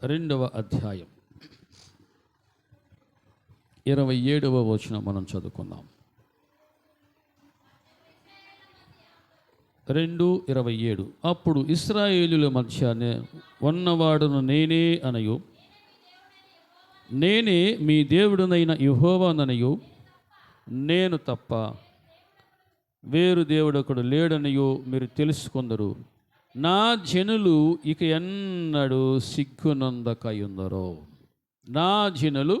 2వ అధ్యాయం 27వ వచనం మనం చదువుకుందాం. 2:27. అప్పుడు ఇశ్రాయేలుల మధ్య ఉన్నవాడును నేనే అనయు, నేనే మీ దేవుడునైన యెహోవాననియు, నేను తప్ప వేరు దేవుడొకడు లేడనియు మీరు తెలుసుకొందరు. నా జనులు ఇక ఎన్నడూ సిగ్గునొందకయుందరో. నా జనులు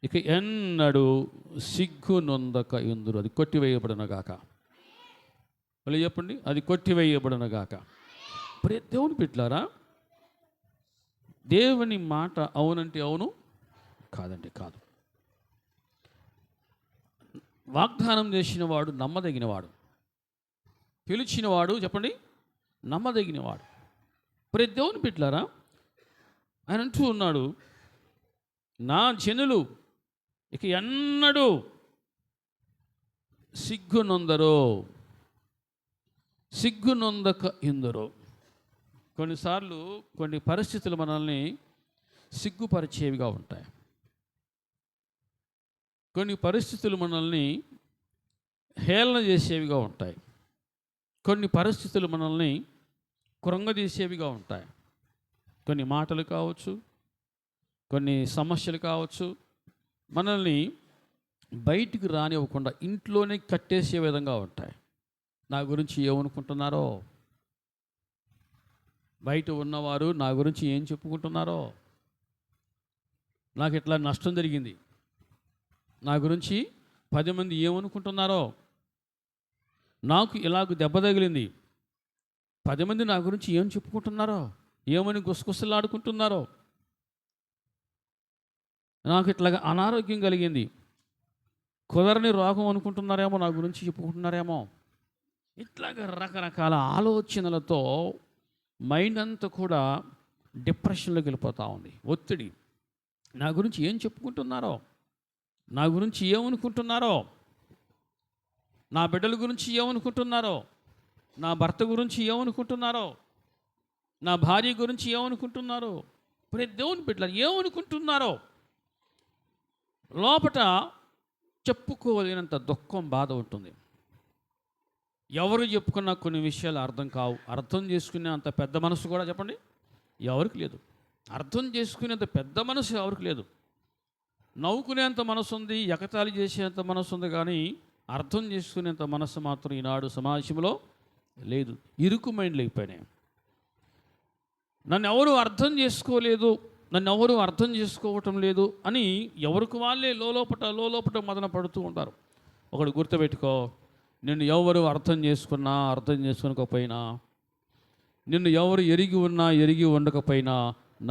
ఇక ఎన్నడూ సిగ్గునొందకయుందరు. అది కొట్టివేయబడునగాక. మళ్ళీ చెప్పండి, అది కొట్టివేయబడునగాక. ప్రియ దేవుని బిడ్డలారా, దేవుని మాట అవునంటే అవును, కాదంటే కాదు. వాగ్దానం చేసినవాడు నమ్మదగినవాడు, పిలిచినవాడు చెప్పండి నమ్మదగినవాడు. ప్రియ దేవుని బిడ్డలారా, ఆయన అంటూ ఉన్నాడు, నా జనులు ఇక ఎన్నడూ సిగ్గునొందరో, సిగ్గునొందక ఇందరో. కొన్నిసార్లు కొన్ని పరిస్థితులు మనల్ని సిగ్గుపరిచేవిగా ఉంటాయి. కొన్ని పరిస్థితులు మనల్ని హేళన చేసేవిగా ఉంటాయి. కొన్ని పరిస్థితులు మనల్ని కృంగదీసేవిగా ఉంటాయి. కొన్ని మాటలు కావచ్చు, కొన్ని సమస్యలు కావచ్చు, మనల్ని బయటికి రానివ్వకుండా ఇంట్లోనే కట్టేసే విధంగా ఉంటాయి. నా గురించి ఏమనుకుంటున్నారో, బయట ఉన్నవారు నా గురించి ఏం చెప్పుకుంటున్నారో, నాకు ఇట్లా నష్టం జరిగింది, నా గురించి 10 మంది ఏమనుకుంటున్నారో, నాకు ఇలాగ దెబ్బ తగిలింది, 10 మంది నా గురించి ఏం చెప్పుకుంటున్నారో, ఏమని గుసగుసలాడుకుంటున్నారో, నాకు ఇట్లాగా అనారోగ్యం కలిగింది, కుదరని రోగం అనుకుంటున్నారేమో, నా గురించి చెప్పుకుంటున్నారేమో. ఇట్లాగా రకరకాల ఆలోచనలతో మైండ్ అంతా కూడా డిప్రెషన్లోకి వెళ్ళిపోతూ ఉంది. ఒత్తిడి. నా గురించి ఏం చెప్పుకుంటున్నారో, నా గురించి ఏమనుకుంటున్నారో, నా బిడ్డల గురించి ఏమనుకుంటున్నారో, నా భర్త గురించి ఏమనుకుంటున్నారో, నా భార్య గురించి ఏమనుకుంటున్నారో, ప్రతి దేవుని బిడ్డలు ఏమనుకుంటున్నారో, లోపట చెప్పుకోలేనంత దుఃఖం, బాధ ఉంటుంది. ఎవరు చెప్పుకున్నా కొన్ని విషయాలు అర్థం కావు. అర్థం చేసుకునే అంత పెద్ద మనసు కూడా చెప్పండి ఎవరికి లేదు. అర్థం చేసుకునేంత పెద్ద మనసు ఎవరికి లేదు. నవ్వుకునేంత మనసు ఉంది, ఎగతాళి చేసేంత మనసు ఉంది, కానీ అర్థం చేసుకునేంత మనసు మాత్రం ఈనాడు సమాజంలో లేదు. ఇరుకు మైండ్లు అయిపోయినాయి. నన్ను ఎవరు అర్థం చేసుకోలేదు, నన్ను ఎవరు అర్థం చేసుకోవటం లేదు అని ఎవరికి వాళ్ళే లోలోపట మదన పడుతూ ఉంటారు. ఒకడు గుర్తుపెట్టుకో, నిన్ను ఎవరు అర్థం చేసుకున్నా, అర్థం చేసుకోకపోయినా, నిన్ను ఎవరు ఎరిగి ఉన్నా, ఎరిగి ఉండకపోయినా,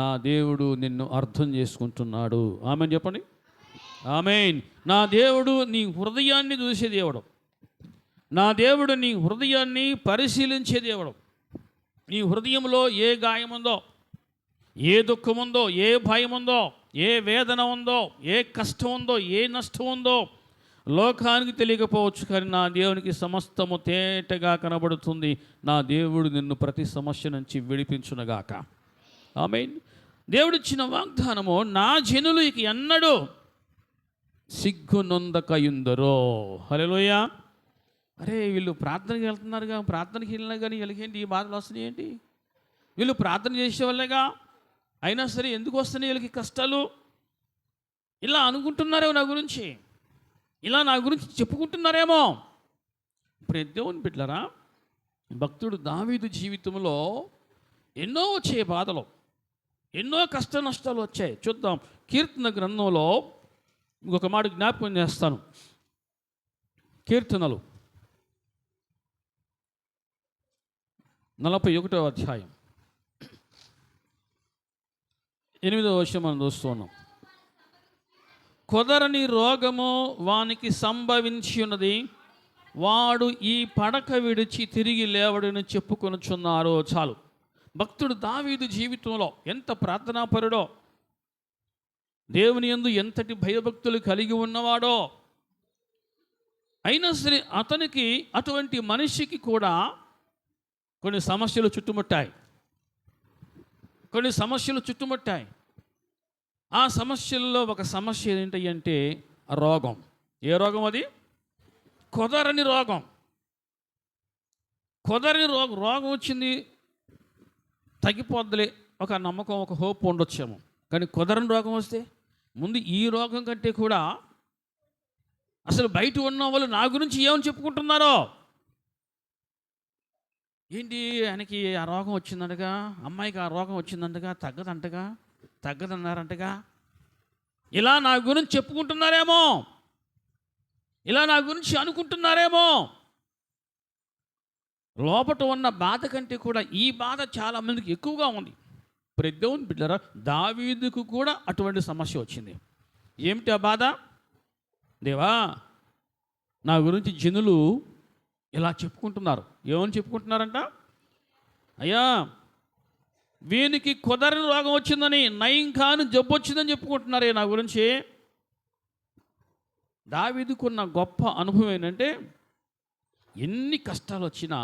నా దేవుడు నిన్ను అర్థం చేసుకుంటున్నాడు. ఆమెన్ చెప్పండి, ఆమెన్. నా దేవుడు నీ హృదయాన్ని చూసే దేవుడు. నా దేవుడు నీ హృదయాన్ని పరిశీలించే దేవుడు. నీ హృదయంలో ఏ గాయం ఉందో, ఏ దుఃఖం ఉందో, ఏ భయం ఉందో, ఏ వేదన ఉందో, ఏ కష్టం ఉందో, ఏ నష్టం ఉందో లోకానికి తెలియకపోవచ్చు, కానీ నా దేవునికి సమస్తము తేటగా కనబడుతుంది. నా దేవుడు నిన్ను ప్రతి సమస్య నుంచి విడిపించునగాక. ఆమేన్. దేవుడిచ్చిన వాగ్దానము, నా జనులు ఇక ఎన్నడూ సిగ్గునొందకయుందరో. హల్లెలూయా. అరే, వీళ్ళు ప్రార్థనకి వెళ్తున్నారుగా, ప్రార్థనకి వెళ్ళినా కానీ వీళ్ళకేంటి ఈ బాధలు వస్తున్నాయి ఏంటి? వీళ్ళు ప్రార్థన చేసేవాళ్ళేగా, అయినా సరే ఎందుకు వస్తున్నాయి వీళ్ళకి కష్టాలు? ఇలా అనుకుంటున్నారేమో నా గురించి, ఇలా నా గురించి చెప్పుకుంటున్నారేమో. ఇప్పుడు దేవుని బిడ్డలారా, భక్తుడు దావీదు జీవితంలో ఎన్నో వచ్చే బాధలు, ఎన్నో కష్ట నష్టాలు వచ్చాయి. చూద్దాం. కీర్తన గ్రంథంలో ఇంకొక మాట జ్ఞాపకం చేస్తాను. కీర్తనలు 41వ అధ్యాయం 8వ వచనం మనం చూస్తున్నాం. కుదరని రోగము వానికి సంభవించి ఉన్నది, వాడు ఈ పడక విడిచి తిరిగి లేవడని చెప్పుకొనుచున్నారు. చాలు. భక్తుడు దావీదు జీవితంలో ఎంత ప్రార్థనాపరుడో, దేవుని యందు ఎంతటి భయభక్తులు కలిగి ఉన్నవాడో, అయినా సరే అతనికి, అటువంటి మనిషికి కూడా కొన్ని సమస్యలు చుట్టుముట్టాయి. కొన్ని సమస్యలు చుట్టుముట్టాయి. ఆ సమస్యల్లో ఒక సమస్య ఏంటి అంటే రోగం. ఏ రోగం అది? కుదరని రోగం. కుదరని రోగం వచ్చింది, తగ్గిపోద్దులే ఒక నమ్మకం, ఒక హోప్ ఉండొచ్చేమో. కానీ కుదరని రోగం వస్తే ముందు ఈ రోగం కంటే కూడా అసలు బయట ఉన్న వాళ్ళు నా గురించి ఏమని చెప్పుకుంటున్నారో, ఏంటి ఆయనకి ఆ రోగం వచ్చిందంటగా, అమ్మాయికి ఆ రోగం వచ్చిందంటగా, తగ్గదన్నారంటగా, ఇలా నా గురించి చెప్పుకుంటున్నారేమో, ఇలా నా గురించి అనుకుంటున్నారేమో. లోపట ఉన్న బాధ కంటే కూడా ఈ బాధ చాలామందికి ఎక్కువగా ఉంది. దేవుని బిడ్డలారా, దావీదుకు కూడా అటువంటి సమస్య వచ్చింది. ఏమిటి ఆ బాధ? దేవా, నా గురించి జనులు ఇలా చెప్పుకుంటున్నారు. ఏమని చెప్పుకుంటున్నారంట? అయ్యా, వీనికి కుదరని రోగం వచ్చిందని, నయం కాని జబ్బు వచ్చిందని చెప్పుకుంటున్నారే నా గురించి. దావీదుకున్న గొప్ప అనుభవం ఏంటంటే, ఎన్ని కష్టాలు వచ్చినా,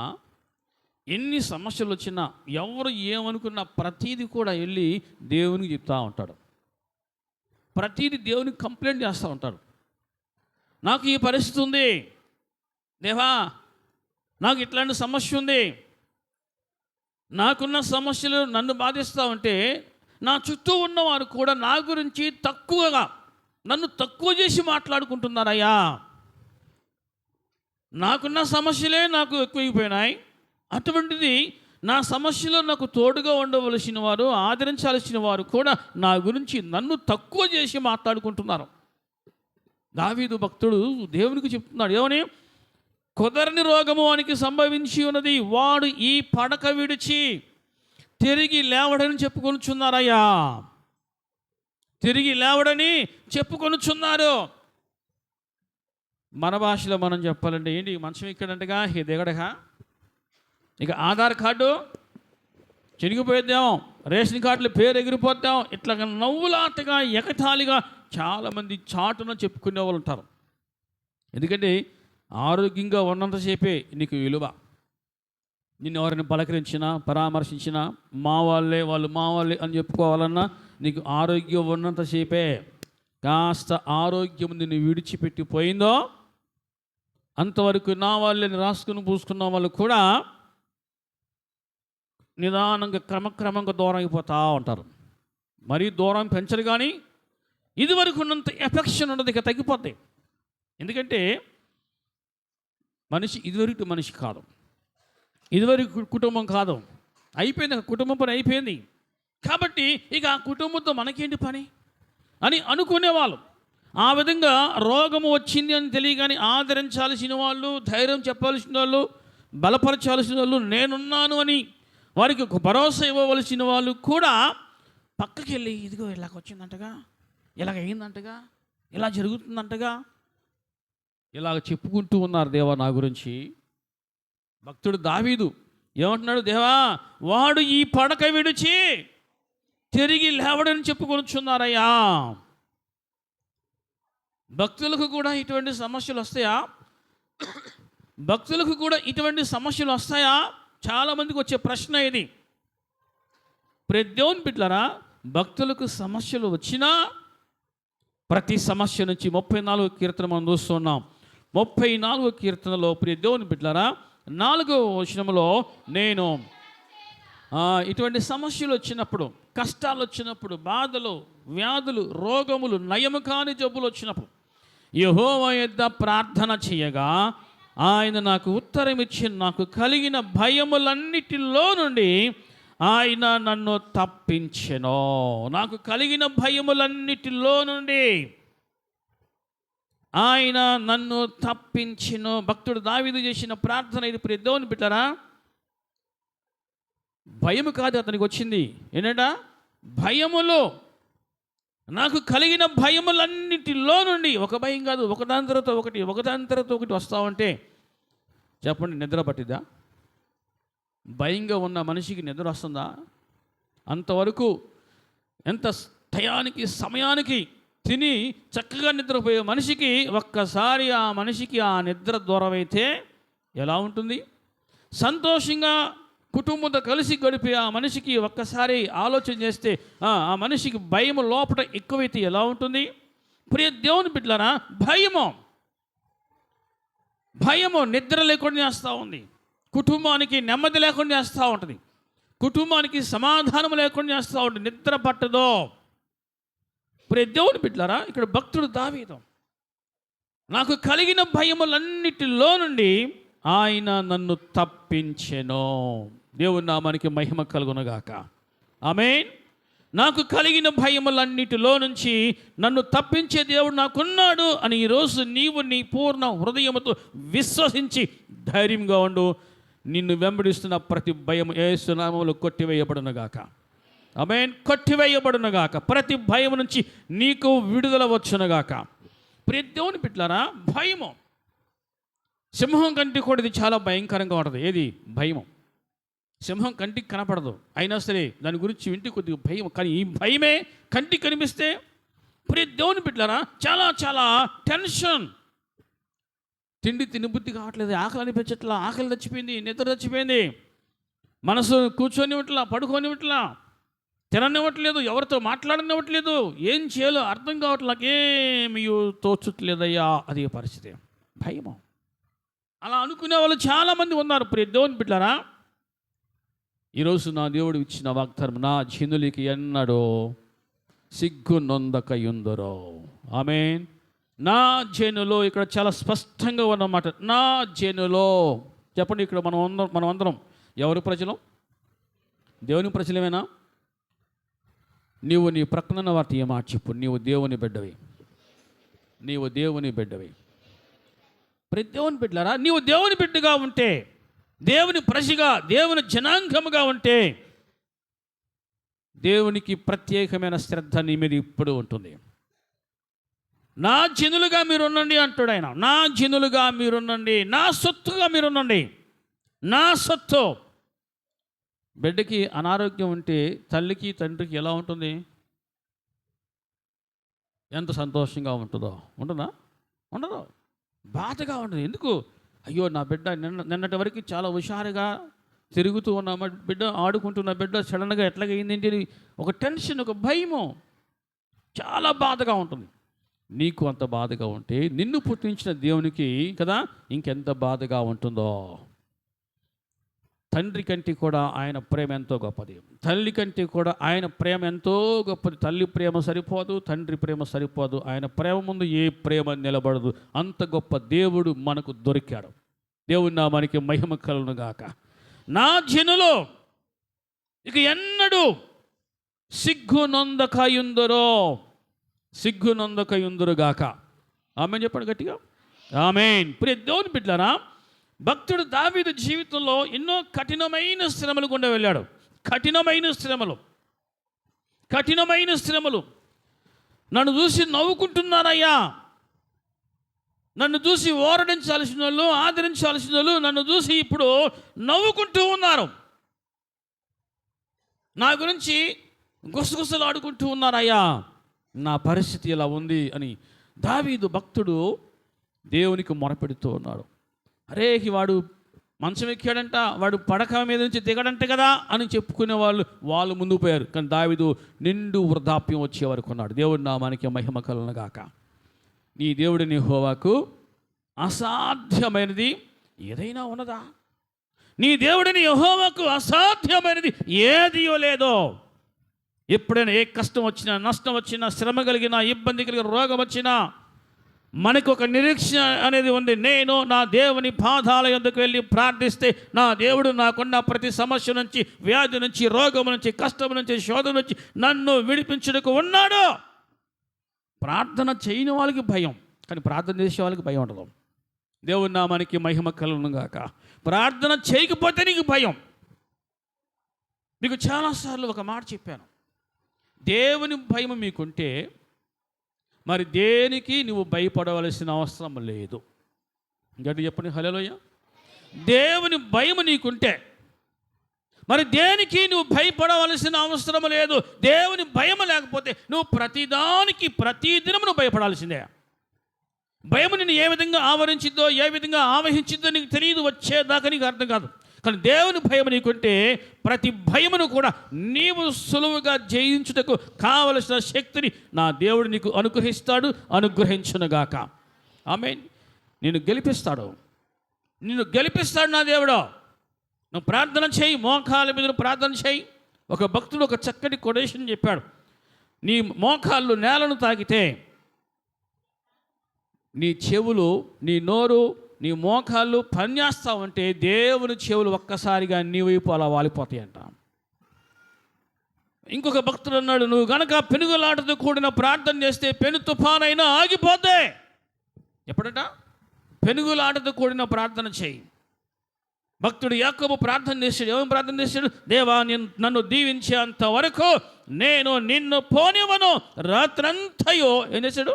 ఎన్ని సమస్యలు వచ్చినా, ఎవరు ఏమనుకున్నా ప్రతీది కూడా వెళ్ళి దేవునికి చెప్తూ ఉంటాడు. ప్రతీది దేవునికి కంప్లైంట్ చేస్తూ ఉంటాడు. నాకు ఈ పరిస్థితి ఉంది దేవా, నాకు ఇట్లాంటి సమస్య ఉంది, నాకున్న సమస్యలు నన్ను బాధిస్తూ ఉంటే నా చుట్టూ ఉన్నవారు కూడా నా గురించి తక్కువగా, నన్ను తక్కువ చేసి మాట్లాడుకుంటున్నారయ్యా. నాకున్న సమస్యలే నాకు ఎక్కువైపోయినాయి, అటువంటిది నా సమస్యలో నాకు తోడుగా ఉండవలసిన వారు, ఆదరించాల్సిన వారు కూడా నా గురించి నన్ను తక్కువ చేసి మాట్లాడుకుంటున్నారు. దావీదు భక్తుడు దేవునికి చెప్తున్నాడు, ఏమని? కుదరని రోగము వానికి సంభవించి ఉన్నది, వాడు ఈ పడక విడిచి తిరిగి లేవడని చెప్పుకొనుచున్నారయ్యా. తిరిగి లేవడని చెప్పుకొనుచున్నారు. మన భాషలో మనం చెప్పాలంటే ఏంటి? మంచం ఇక్కడంటగా హే దిగడగా, ఇక ఆధార్ కార్డు చినిగిపోయిద్దాం, రేషన్ కార్డులు పేరు ఎగిరిపోద్దాం, ఇట్లా నవ్వులాటగా ఎగతాళిగా చాలామంది చాటున చెప్పుకునే వాళ్ళు ఉంటారు. ఎందుకంటే ఆరోగ్యంగా ఉన్నంతసేపే నీకు విలువ. నిన్ను ఎవరిని పలకరించినా, పరామర్శించినా, మా వాళ్ళే అని చెప్పుకోవాలన్నా నీకు ఆరోగ్యం ఉన్నంతసేపే. కాస్త ఆరోగ్యం నిన్ను విడిచిపెట్టిపోయిందో అంతవరకు నా వాళ్ళని రాసుకుని పూసుకున్న వాళ్ళు కూడా నిదానంగా క్రమక్రమంగా దూరం అయిపోతూ ఉంటారు. మరీ దూరం పెంచరు, కానీ ఇదివరకు ఉన్నంత ఎఫెక్షన్ ఉన్నది ఇక తగ్గిపోతాయి. ఎందుకంటే మనిషి ఇదివరకు మనిషి కాదు, ఇదివరకు కుటుంబం కాదు, అయిపోయింది, కుటుంబం పని అయిపోయింది. కాబట్టి ఇక ఆ కుటుంబంతో మనకేంటి పని అని అనుకునేవాళ్ళు. ఆ విధంగా రోగము వచ్చింది అని తెలియగానే ఆదరించాల్సిన వాళ్ళు, ధైర్యం చెప్పాల్సిన వాళ్ళు, బలపరచాల్సిన వాళ్ళు, నేనున్నాను అని వారికి ఒక భరోసా ఇవ్వవలసిన వాళ్ళు కూడా పక్కకి వెళ్ళి, ఇదిగో ఇలాగ వచ్చిందంటగా, ఇలాగ అయిందంటగా, ఇలా జరుగుతుందంటగా, ఇలాగ చెప్పుకుంటూ ఉన్నారు దేవా నా గురించి. భక్తుడు దావీదు ఏమంటున్నాడు? దేవా, వాడు ఈ పడక విడిచి తిరిగి లేవడని చెప్పుకొనుచున్నారయ్యా. భక్తులకు కూడా ఇటువంటి సమస్యలు వస్తాయా? భక్తులకు కూడా ఇటువంటి సమస్యలు వస్తాయా? చాలామందికి వచ్చే ప్రశ్న ఇది. దేవుని బిడ్డలారా, భక్తులకు సమస్యలు వచ్చినా ప్రతి సమస్య నుంచి 34వ కీర్తన మనం చూస్తున్నాం. 34వ కీర్తనలో దేవుని బిడ్డలారా 4వ వచనంలో, నేను ఇటువంటి సమస్యలు వచ్చినప్పుడు, కష్టాలు వచ్చినప్పుడు, బాధలు, వ్యాధులు, రోగములు, నయము కాని జబ్బులు వచ్చినప్పుడు యెహోవా యొద్ద ప్రార్థన చేయగా ఆయన నాకు ఉత్తరం ఇచ్చి, నాకు కలిగిన భయములన్నిటిలో నుండి ఆయన నన్ను తప్పించెను. నాకు కలిగిన భయములన్నిటిలో నుండి ఆయన నన్ను తప్పించెను. భక్తుడు దావీదు చేసిన ప్రార్థన ఇది. దేవుని బిడ్డలారా, భయము కాదు అతనికి వచ్చింది, ఏంటంట? భయములో, నాకు కలిగిన భయములన్నిటిలో నుండి, ఒక భయం కాదు, ఒకదాని తర్వాత ఒకటి వస్తూ ఉంటే చెప్పండి, నిద్ర పట్టిద్దా? భయంగా ఉన్న మనిషికి నిద్ర వస్తుందా? అంతవరకు ఎంత టయానికి, సమయానికి తిని చక్కగా నిద్రపోయే మనిషికి ఒక్కసారి ఆ మనిషికి ఆ నిద్ర దూరమైతే ఎలా ఉంటుంది? సంతోషంగా కుటుంబంతో కలిసి గడిపి ఆ మనిషికి ఒక్కసారి ఆలోచన చేస్తే ఆ మనిషికి భయం లోపల ఎక్కువైతే ఎలా ఉంటుంది? ప్రియ దేవుని బిడ్డలారా, భయము నిద్ర లేకుండా చేస్తూ ఉంది, కుటుంబానికి నెమ్మది లేకుండా చేస్తూ ఉంటుంది, కుటుంబానికి సమాధానం లేకుండా చేస్తూ ఉంటుంది, నిద్ర పట్టదో. ప్రియ దేవుని బిడ్డలారా, ఇక్కడ భక్తుడు దావీదు, నాకు కలిగిన భయములన్నిటిలో నుండి ఆయన నన్ను తప్పించెను. దేవుని నామానికి మహిమ కలుగునుగాక. ఆమేన్. నాకు కలిగిన భయములన్నిటిలో నుంచి నన్ను తప్పించే దేవుడు నాకున్నాడు అని ఈరోజు నీవు నీ పూర్ణ హృదయముతో విశ్వసించి ధైర్యంగా ఉండు. నిన్ను వెంబడిస్తున్న ప్రతి భయం యేసు నామములో కొట్టివేయబడునుగాక. ఆమేన్. కొట్టివేయబడునుగాక. ప్రతి భయం నుంచి నీకు విడుదల వచ్చునుగాక. ప్రియ దేవుని బిడ్డలారా, భయము సింహం కంటే కూడా ఇది చాలా భయంకరంగా ఉంటుంది. ఏది? భయము. సింహం కంటికి కనపడదు, అయినా సరే దాని గురించి వింటే కొద్దిగా భయం. కానీ ఈ భయమే కంటికి కనిపిస్తే ప్రియ దేవుని బిడ్డలారా చాలా చాలా టెన్షన్. తిండి తినబుద్ధి కావట్లేదు, ఆకలి అనిపించట్లా, ఆకలి చచ్చిపోయింది, నిద్ర చచ్చిపోయింది, మనసు కూర్చొనివ్వట్లా, పడుకోనివ్వట్లా, తిననివ్వట్లేదు, ఎవరితో మాట్లాడనివ్వట్లేదు, ఏం చేయాలో అర్థం కావట్లేదు, నాకేమీ తోచట్లేదయ్యా. అదే పరిస్థితి, భయము. అలా అనుకునే వాళ్ళు చాలామంది ఉన్నారు. ప్రియ దేవుని బిడ్డలారా, ఈరోజు నా దేవుడు ఇచ్చిన వాగ్దానం, నా జనులకి ఎన్నడో సిగ్గు నొందకయుందరో. ఆమేన్. నా జనులో ఇక్కడ చాలా స్పష్టంగా ఉన్నమాట. నా జనులో చెప్పండి. ఇక్కడ మనం అందరం ఎవరి ప్రజలు? దేవుని ప్రజలమేనా? నీవు నీ ప్రక్కన వాటి ఏ మాట చెప్పు, నీవు దేవుని బిడ్డవి, నీవు దేవుని బిడ్డవి. ప్రతి దేవుని బిడ్డలారా, నీవు దేవుని బిడ్డగా ఉంటే, దేవుని ప్రజగా, దేవుని జనాంగముగా ఉంటే, దేవునికి ప్రత్యేకమైన శ్రద్ధ నీ మీద ఇప్పుడు ఉంటుంది. నా జనులుగా మీరున్నండి అంటాడు ఆయన. నా జనులుగా మీరున్నండి, నా సొత్తుగా మీరున్నండి. నా సొత్తు. బిడ్డకి అనారోగ్యం ఉంటే తల్లికి తండ్రికి ఎలా ఉంటుంది? ఎంత సంతోషంగా ఉంటుందో. ఉంటుందా? ఉండదు. బాధగా ఉంటుంది. ఎందుకు? అయ్యో నా బిడ్డ నిన్నటి వరకు చాలా హుషారుగా తిరుగుతూ ఉన్న బిడ్డ, ఆడుకుంటున్న బిడ్డ సడన్గా ఎట్లాగైందేంటి అని ఒక టెన్షన్, ఒక భయము, చాలా బాధగా ఉంటుంది. నీకు అంత బాధగా ఉంటే నిన్ను పుట్టించిన దేవునికి కదా ఇంకెంత బాధగా ఉంటుందో. తండ్రి కంటే కూడా ఆయన ప్రేమ ఎంతో గొప్పది, తల్లి కంటే కూడా ఆయన ప్రేమ ఎంతో గొప్పది. తల్లి ప్రేమ సరిపోదు, తండ్రి ప్రేమ సరిపోదు, ఆయన ప్రేమ ముందు ఏ ప్రేమ నిలబడదు. అంత గొప్ప దేవుడు మనకు దొరికాడు. దేవుని నామానికి మహిమ కలుగునుగాక. నా జనులు ఇక ఎన్నడూ సిగ్గు నొందకయుందరో, సిగ్గు నొందకయుందరుగాక. ఆమేన్ చెప్పండి గట్టిగా. ఆమేన్. ప్రియ దేవుని బిడ్డలారా, భక్తుడు దావీదు జీవితంలో ఎన్నో కఠినమైన శ్రమలు గుండా వెళ్ళాడు. కఠినమైన శ్రమలు. నన్ను చూసి నవ్వుకుంటున్నారయ్యా, నన్ను చూసి ఓరడించాల్సిన వాళ్ళు, ఆదరించాల్సిన వాళ్ళు నన్ను చూసి ఇప్పుడు నవ్వుకుంటూ ఉన్నారు, నా గురించి గుసగుసలు ఆడుకుంటూ ఉన్నారయ్యా, నా పరిస్థితి ఇలా ఉంది అని దావీదు భక్తుడు దేవునికి మొరపెడుతూ ఉన్నాడు. అరే వాడు మంచం ఎక్కాడంట, వాడు పడక మీద నుంచి దిగడంట కదా అని చెప్పుకునే వాళ్ళు ముందుకు పోయారు. కానీ దావీదు నిండు వృద్ధాప్యం వచ్చే వరకు ఉన్నాడు. దేవుడి నామానికి మహిమ కలుగునుగాక. నీ దేవుడిని యెహోవాకు అసాధ్యమైనది ఏదైనా ఉన్నదా? నీ దేవుడిని యెహోవాకు అసాధ్యమైనది ఏదియో లేదో. ఎప్పుడైనా ఏ కష్టం వచ్చినా, నష్టం వచ్చినా, శ్రమ కలిగినా, ఇబ్బంది కలిగిన, రోగం వచ్చినా మనకు ఒక నిరీక్షణ అనేది ఉంది. నేను నా దేవుని పాదాల యొద్దకు వెళ్ళి ప్రార్థిస్తే నా దేవుడు నాకున్న ప్రతి సమస్య నుంచి, వ్యాధి నుంచి, రోగం నుంచి, కష్టం నుంచి, శోధన నుంచి నన్ను విడిపించుటకు ఉన్నాడు. ప్రార్థన చేయని వాళ్ళకి భయం, కానీ ప్రార్థన చేసే వాళ్ళకి భయం ఉండదు. దేవుని నామానికి మహిమ కలుగునుగాక. ప్రార్థన చేయకపోతే నీకు భయం. మీకు చాలాసార్లు ఒక మాట చెప్పాను, దేవుని భయం మీకుంటే మరి దేనికి నువ్వు భయపడవలసిన అవసరం లేదు. గట్టి చెప్పండి హల్లెలూయా. దేవుని భయం నీకుంటే మరి దేనికి నువ్వు భయపడవలసిన అవసరం లేదు. దేవుని భయం లేకపోతే నువ్వు ప్రతిదానికి ప్రతిదినం నువ్వు భయపడాల్సిందే. భయం నిన్ను ఏ విధంగా ఆవరించిద్దో, ఏ విధంగా ఆవహించిద్దో నీకు తెలియదు, వచ్చేదాకా నీకు అర్థం కాదు. కానీ దేవుని భయం నీకుంటే ప్రతి భయమును కూడా నీవు సులువుగా జయించుటకు కావలసిన శక్తిని నా దేవుడు నీకు అనుగ్రహిస్తాడు, అనుగ్రహించునుగాక. ఆమేన్. నిన్ను గెలిపిస్తాడు నా దేవుడు. నువ్వు ప్రార్థన చేయి, మోకాళ్ళ మీద ప్రార్థన చేయి. ఒక భక్తుడు ఒక చక్కటి కొటేషన్ చెప్పాడు. నీ మోకాళ్ళు నేలను తాకితే నీ చెవులు, నీ నోరు, నీ మోకాళ్ళు పనిచేస్తావంటే దేవుని చెవులు ఒక్కసారిగా నీ వైపు అలా వాలిపోతాయంట. ఇంకొక భక్తుడు అన్నాడు, నువ్వు గనక పెనుగులాటతో కూడిన ప్రార్థన చేస్తే పెను తుఫానైనా ఆగిపోతే. ఎప్పుడట? పెనుగులాటతో కూడిన ప్రార్థన చేయి. భక్తుడు యాకోబు ప్రార్థన చేశాడు. ఏమేమి ప్రార్థన చేశాడు? దేవా, నన్ను దీవించేంత వరకు నేను నిన్ను పోనివ్వను. రాత్రంతయో ఏం చేశాడు?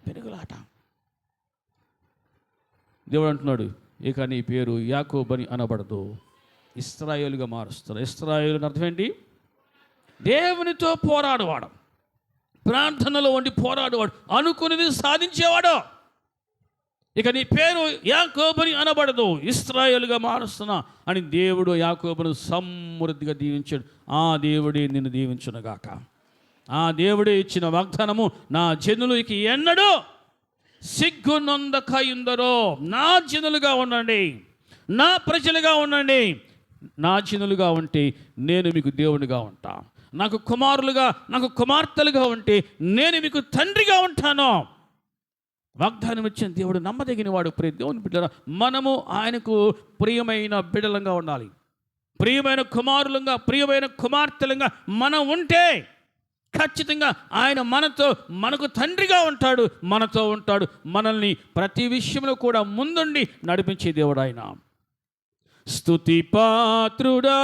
పెనుగులాట. దేవుడు అంటున్నాడు, ఇక నీ పేరు యాకోబు అని అనబడదు, ఇశ్రాయేలుగా మారుస్తాడు. ఇశ్రాయేలు అర్థం ఏంటి? దేవునితో పోరాడువాడు, ప్రార్థనలో ఉండి పోరాడువాడు, అనుకునేది సాధించేవాడు. ఇక నీ పేరు యాకోబుని అనబడదు, ఇశ్రాయేలుగా మారుస్తున్నా అని దేవుడు యాకోబును సమృద్ధిగా దీవించాడు. ఆ దేవుడే నిన్ను దీవించునుగాక. ఆ దేవుడే ఇచ్చిన వాగ్దానము, నా జనులు ఇక ఎన్నడూ సిగ్గు నొందకయుందరో. నా జనులుగా ఉండండి, నా ప్రజలుగా ఉండండి. నా జనులుగా ఉంటే నేను మీకు దేవునిగా ఉంటా. నాకు కుమారులుగా, నాకు కుమార్తెలుగా ఉంటే నేను మీకు తండ్రిగా ఉంటాను. వాగ్దానం ఇచ్చిన దేవుడు నమ్మదగిన వాడు. ప్రియ దేవుని బిడ్డలారా, మనము ఆయనకు ప్రియమైన బిడ్డలంగా ఉండాలి. ప్రియమైన కుమారులంగా, ప్రియమైన కుమార్తెలంగా మనం ఉంటే ఖచ్చితంగా ఆయన మనకు తండ్రిగా ఉంటాడు, మనతో ఉంటాడు. మనల్ని ప్రతి విషయంలో కూడా ముందుండి నడిపించే దేవుడు ఆయన. స్తుతి పాత్రుడా,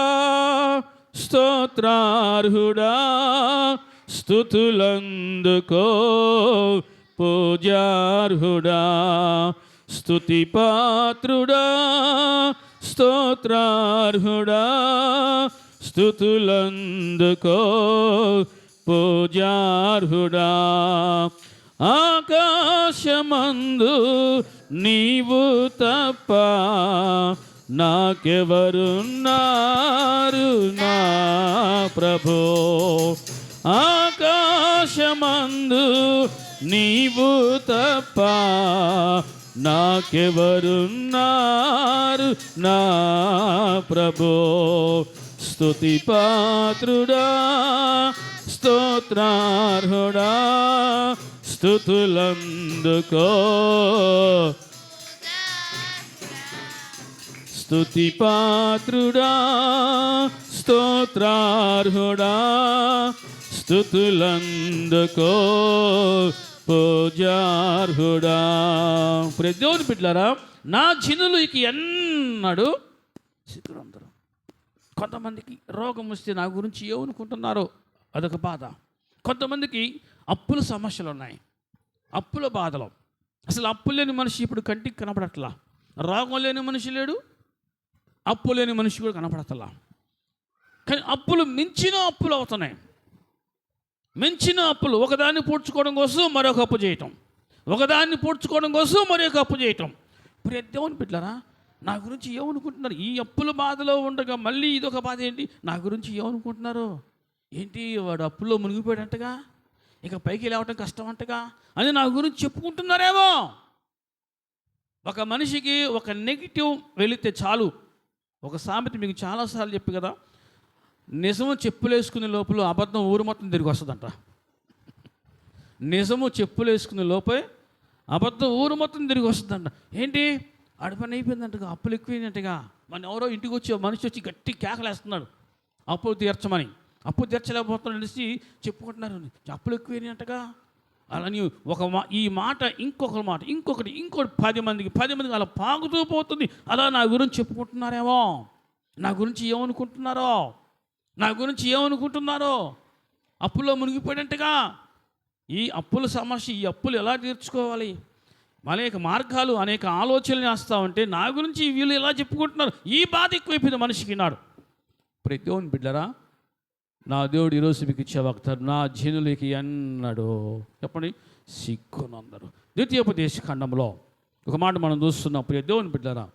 స్తోత్రార్హుడా, స్తుతులందుకో పూజార్హుడా. స్తుతి పాత్రుడా, స్తోత్రార్హుడా, స్తుతులందుకో పూజార్హుడా. ఆకాశమందు నీవు తప్ప నాకెవరున్నారు నా ప్రభో. ఆకాశమందు నీవు తప్ప నాకెవరున్నారు నా ప్రభో. స్తుతి పాత్రుడా, స్తోత్రార్హుడా, స్తుతులందుకో. స్తుతి పాత్రుడా, స్తోత్రార్హుడా, స్తుతులందుకో పూజార్హుడా. ప్రియ దేవుని బిడ్డలారా, నా జనులు ఇక ఎన్నడూ సిగ్గునందరు. కొంతమందికి రోగం వస్తే నా గురించి ఏమనుకుంటున్నారో అదొక బాధ. కొంతమందికి అప్పుల సమస్యలు ఉన్నాయి, అప్పుల బాధలు. అసలు అప్పు లేని మనిషి ఇప్పుడు కంటికి కనపడట్లా. రోగం లేని మనిషి లేడు, అప్పు లేని మనిషి కూడా కనపడతలా. కానీ అప్పులు మించిన అప్పులు అవుతున్నాయి. మించిన అప్పులు, ఒకదాన్ని పూడ్చుకోవడం కోసం మరొక అప్పు చేయటం, ఒకదాన్ని పూడ్చుకోవడం కోసం మరొక అప్పు చేయటం. ఇప్పుడు దేవుని బిడ్డలారా, నా గురించి ఏమనుకుంటున్నారు? ఈ అప్పుల బాధలో ఉండగా మళ్ళీ ఇదొక బాధ ఏంటి? నా గురించి ఏమనుకుంటున్నారు? ఏంటి వాడు అప్పుల్లో మునిగిపోయాడంటగా, ఇక పైకి లేవటం కష్టం అంటగా అని నా గురించి చెప్పుకుంటున్నారేమో. ఒక మనిషికి ఒక నెగిటివ్ వెళితే చాలు. ఒక సామెత మీకు చాలాసార్లు చెప్పి కదా, నిజము చెప్పులేసుకునే లోపల అబద్ధం ఊరు మొత్తం తిరిగి వస్తుందంట. నిజము చెప్పులేసుకునే లోపే అబద్ధం ఊరు మొత్తం తిరిగి వస్తుందంట. ఏంటి ఆడి పని అయిపోయిందంటగా, అప్పులు ఎక్కువైందంటగా. మన ఎవరో ఇంటికి వచ్చి మనిషి వచ్చి గట్టి కేకలేస్తున్నాడు అప్పులు తీర్చమని. అప్పు తీర్చలేకపోతున్నాడు అనేసి చెప్పుకుంటున్నారు, అప్పులు ఎక్కువైనాయంటగా. అలాని ఈ మాట ఇంకొక మాట ఇంకొకటి 10 మందికి అలా పాగుతూ పోతుంది. అలా నా గురించి చెప్పుకుంటున్నారేమో. నా గురించి ఏమనుకుంటున్నారో అప్పుల్లో మునిగిపోయినట్టుగా. ఈ అప్పుల సమస్య, ఈ అప్పులు ఎలా తీర్చుకోవాలి, అనేక మార్గాలు, అనేక ఆలోచనలు వేస్తూ ఉంటే నా గురించి వీళ్ళు ఎలా చెప్పుకుంటున్నారు, ఈ బాధ ఎక్కువైపోయింది మనిషికి నాడు. ప్రతి దేవుని బిడ్డరా, నా దేవుడు ఈరోజు మీకు ఇచ్చే వాగ్దానం, నా జనులకి ఎన్నడూ చెప్పండి సిగ్గునందరు. ద్వితీయోపదేశకాండంలో ఒక మాట మనం చూస్తున్నాం. ప్రియ దేవుని బిడ్డరా,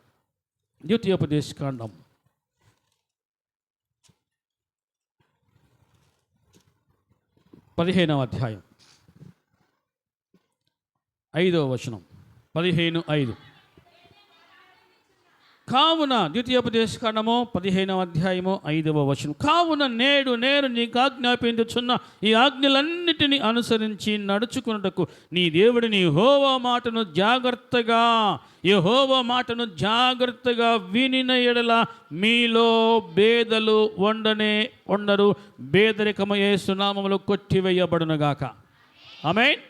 ద్వితీయోపదేశకాండం 15వ అధ్యాయం 5వ వచనం. 15:5. కావున ద్వితీయోపదేశకాండము 15వ అధ్యాయము 5వ వచనం. కావున నేడు నేను నీకు ఆజ్ఞాపించుచున్న ఈ ఆజ్ఞలన్నిటినీ అనుసరించి నడుచుకున్నటకు నీ దేవుడిని యెహోవా మాటను జాగ్రత్తగా వినిన ఎడల మీలో బేదలు ఉండరు, బేదరికము యేసు నామములో కొట్టివేయబడునుగాక. ఆమేన్.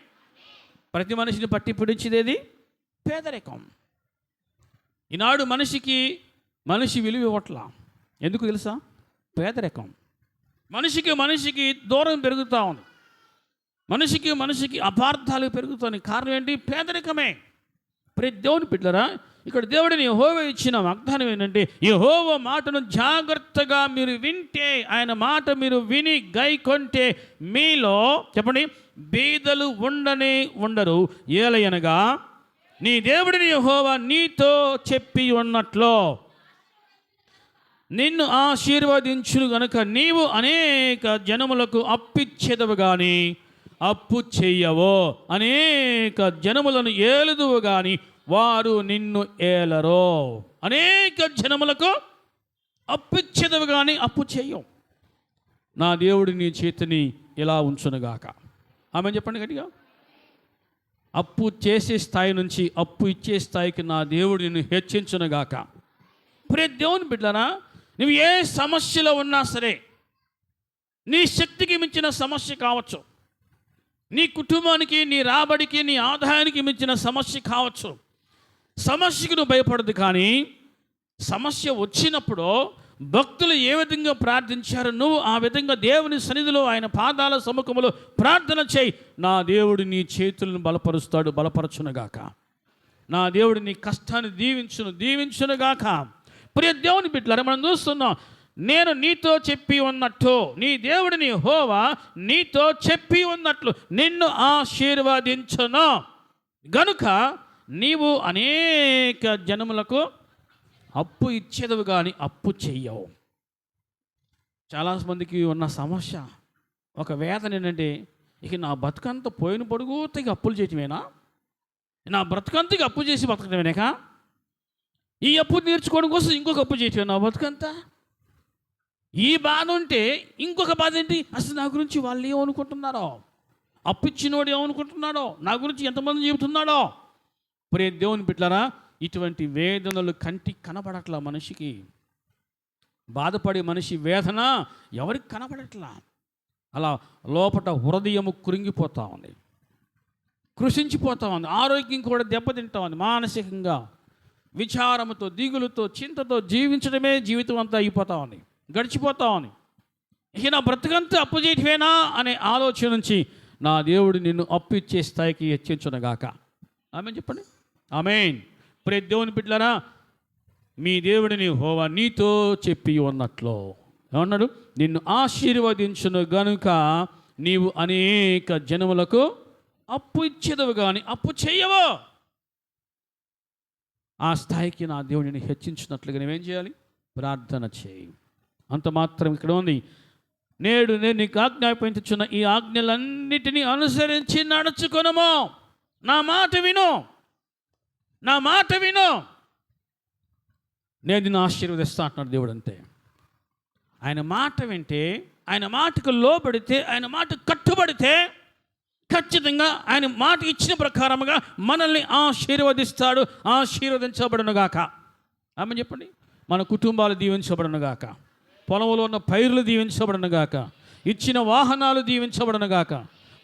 ప్రతి మనిషిని పట్టి పిడిచిదేది పేదరికం. ఈనాడు మనిషి విలువ ఇవ్వట్లా. ఎందుకు తెలుసా? పేదరికం. మనిషికి దూరం పెరుగుతూ ఉంది. మనిషికి అపార్థాలు పెరుగుతున్నాయి. కారణం ఏంటి? పేదరికమే. ప్రతి దేవుని బిడ్డలారా, ఇక్కడ దేవుడిని యెహోవా ఇచ్చిన వాగ్దానం ఏంటంటే, యెహోవా మాటను జాగ్రత్తగా మీరు వింటే, ఆయన మాట మీరు విని గైకొంటే మీలో, చెప్పండి, బీదలు ఉండరు. ఏలయనగా నీ దేవుడిని యెహోవా నీతో చెప్పి ఉన్నట్లు నిన్ను ఆశీర్వదించును గనుక నీవు అనేక జనములకు అప్పిచ్చేదవు గాని అప్పు చెయ్యవో, అనేక జనములను ఏలుదువు గాని వారు నిన్ను ఏలరో. అనేక జనములకు అప్పిచ్చేదవు గాని అప్పు చెయ్యవు. నా దేవుడి నీ చేతిని ఇలా ఉంచునుగాక. ఆమె చెప్పండి గట్టిగా. అప్పు చేసే స్థాయి నుంచి అప్పు ఇచ్చే స్థాయికి నా దేవుడు నిన్ను హెచ్చించునుగాక. ప్రతి దేవుని బిడ్డలారా, నువ్వు ఏ సమస్యలో ఉన్నా సరే, నీ శక్తికి మించిన సమస్య కావచ్చు, నీ కుటుంబానికి, నీ రాబడికి, నీ ఆదాయానికి మించిన సమస్య కావచ్చు. సమస్యకు నువ్వు భయపడదు. కానీ సమస్య వచ్చినప్పుడు భక్తులు ఏ విధంగా ప్రార్థించారో నువ్వు ఆ విధంగా దేవుని సన్నిధిలో ఆయన పాదాల సముఖములో ప్రార్థన చేయి. నా దేవుడు నీ చేతులను బలపరుస్తాడు, బలపరచునుగాక. నా దేవుడు నీ కష్టాన్ని దీవించునుగాక. ప్రియ దేవుని బిడ్డలారా, మనం చూస్తున్నాం, నేను నీతో చెప్పి ఉన్నట్టు, నీ దేవుడిని యెహోవా నీతో చెప్పి ఉన్నట్లు నిన్ను ఆశీర్వదించును గనుక నీవు అనేక జనములకు అప్పు ఇచ్చేదవు కానీ అప్పు చెయ్యవు. చాలామందికి ఉన్న సమస్య, ఒక వేదన ఏంటంటే, ఇక నా బతుకంతా పోయిన పొడుగుతకి అప్పులు చేయటమేనా? నా బ్రతుకంతకి అప్పు చేసి బతకటమేనాక? ఈ అప్పు తీర్చుకోవడం కోసం ఇంకొక అప్పు చేయటమే నా బతుకంతా? ఈ బాధ ఉంటే ఇంకొక బాధ ఏంటి? అసలు నా గురించి వాళ్ళు ఏమనుకుంటున్నారో, అప్పిచ్చినోడు ఏమనుకుంటున్నాడో, నా గురించి ఎంతమంది చెబుతున్నాడో. ప్రియ దేవుని బిడ్డలారా, ఇటువంటి వేదనలు కంటికి కనబడట్లా. మనిషికి బాధపడే మనిషి వేదన ఎవరికి కనబడట్లా. అలా లోపట హృదయము కృంగిపోతూ ఉంది, కృషించిపోతూ ఉంది. ఆరోగ్యం కూడా దెబ్బతింటా ఉంది. మానసికంగా విచారముతో, దిగులుతో, చింతతో జీవించడమే జీవితం అంతా అయిపోతూ ఉంది, గడిచిపోతూ ఉంది. ఇక నా బ్రతకంతా అప్పు చేయటమేనా అనే ఆలోచన నుంచి నా దేవుడు నిన్ను అప్పు ఇచ్చే స్థాయికి హెచ్చించునుగాక. ఆమేన్ చెప్పండి. ఆమేన్. ప్రియ దేవుని బిడ్డలారా, మీ దేవుడిని యెహోవా నీతో చెప్పి ఉన్నట్లు ఏమన్నాడు? నిన్ను ఆశీర్వదించును గనుక నీవు అనేక జనములకు అప్పు ఇచ్చేదవు కానీ అప్పు చెయ్యవు. ఆ స్థాయికి నా దేవుడిని హెచ్చించినట్లుగా నువ్వేం చేయాలి? ప్రార్థన చేయి. అంత మాత్రం ఇక్కడ ఉంది, నేడు నేను నీకు ఆజ్ఞాపించుచున్న ఈ ఆజ్ఞలన్నిటినీ అనుసరించి నడుచుకొనుము. నా మాట విను, నేను నిన్ను ఆశీర్వదిస్తా అంటున్నాడు దేవుడు. అంతే. ఆయన మాట వింటే, ఆయన మాటకు లోబడితే, ఆయన మాట కట్టుబడితే ఖచ్చితంగా ఆయన మాట ఇచ్చిన ప్రకారముగా మనల్ని ఆశీర్వదిస్తాడు. ఆశీర్వదించబడునుగాక. ఆమె చెప్పండి. మన కుటుంబాలు దీవించబడునుగాక, పొలంలో ఉన్న పైర్లు దీవించబడునుగాక, ఇచ్చిన వాహనాలు దీవించబడునుగాక,